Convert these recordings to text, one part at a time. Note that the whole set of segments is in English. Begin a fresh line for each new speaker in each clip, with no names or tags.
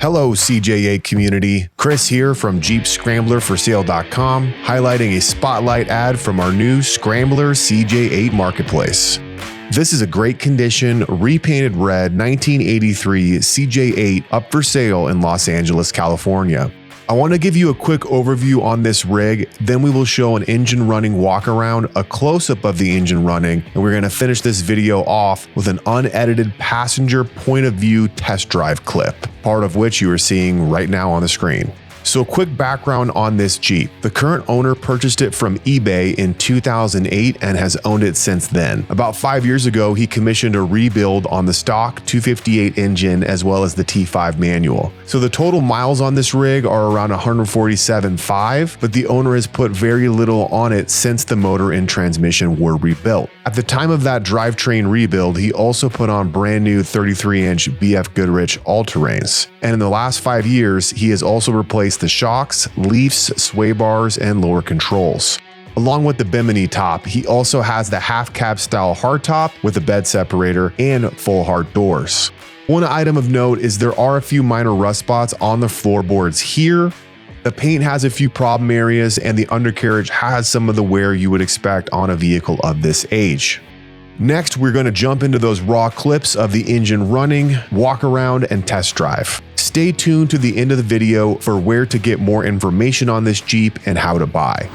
Hello CJ8 community, Chris here from Jeep Scrambler for Sale.com, highlighting a spotlight ad from our new Scrambler CJ8 marketplace. This is a great condition, repainted red 1983 CJ8 up for sale in Los Angeles, California. I want to give you a quick overview on this rig, then we will show an engine running walk around, a close-up of the engine running, and we're going to finish this video off with an unedited passenger point of view test drive clip, part of which you are seeing right now on the screen. So quick background on this Jeep. The current owner purchased it from eBay in 2008 and has owned it since then. About 5 years ago, he commissioned a rebuild on the stock 258 engine as well as the T5 manual. So the total miles on this rig are around 147.5, but the owner has put very little on it since the motor and transmission were rebuilt. At the time of that drivetrain rebuild, he also put on brand new 33-inch BFGoodrich All-Terrains. And in the last 5 years, he has also replaced the shocks, leafs, sway bars, and lower controls. Along with the bimini top, he also has the half cab style hardtop with a bed separator and full hard doors. One item of note is there are a few minor rust spots on the floorboards here. The paint has a few problem areas and the undercarriage has some of the wear you would expect on a vehicle of this age. Next, we're going to jump into those raw clips of the engine running, walk around, and test drive. Stay tuned to the end of the video for where to get more information on this Jeep and how to buy.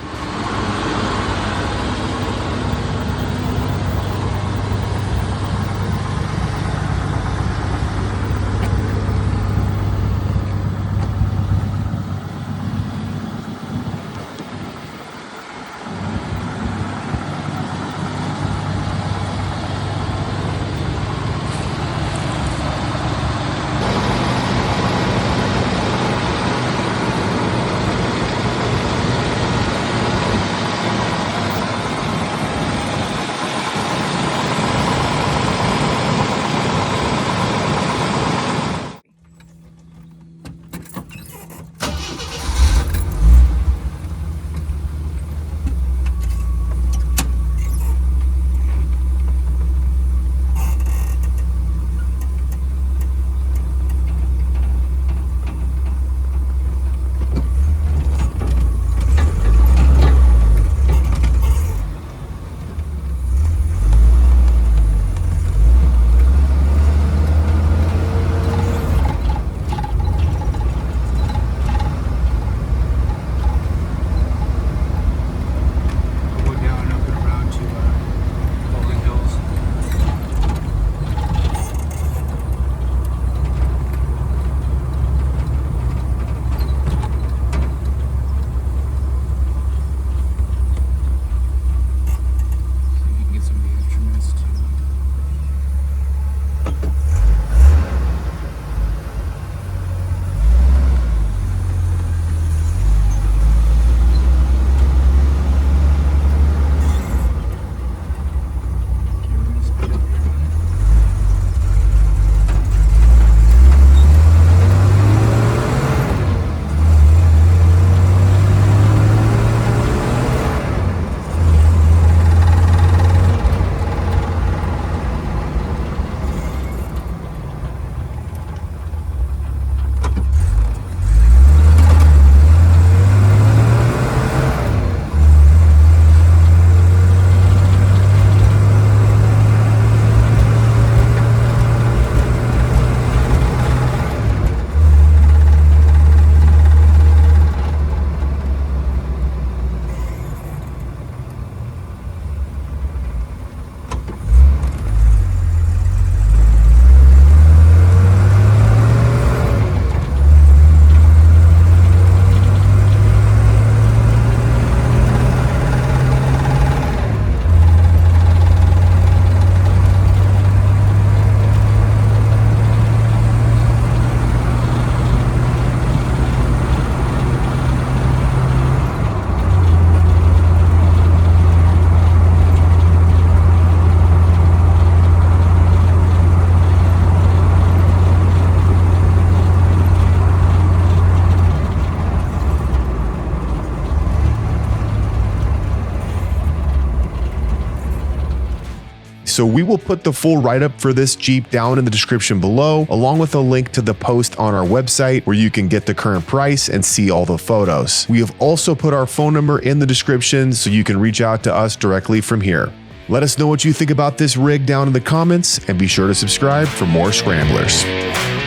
So we will put the full write-up for this Jeep down in the description below, along with a link to the post on our website where you can get the current price and see all the photos. We have also put our phone number in the description so you can reach out to us directly from here. Let us know what you think about this rig down in the comments, and be sure to subscribe for more Scramblers.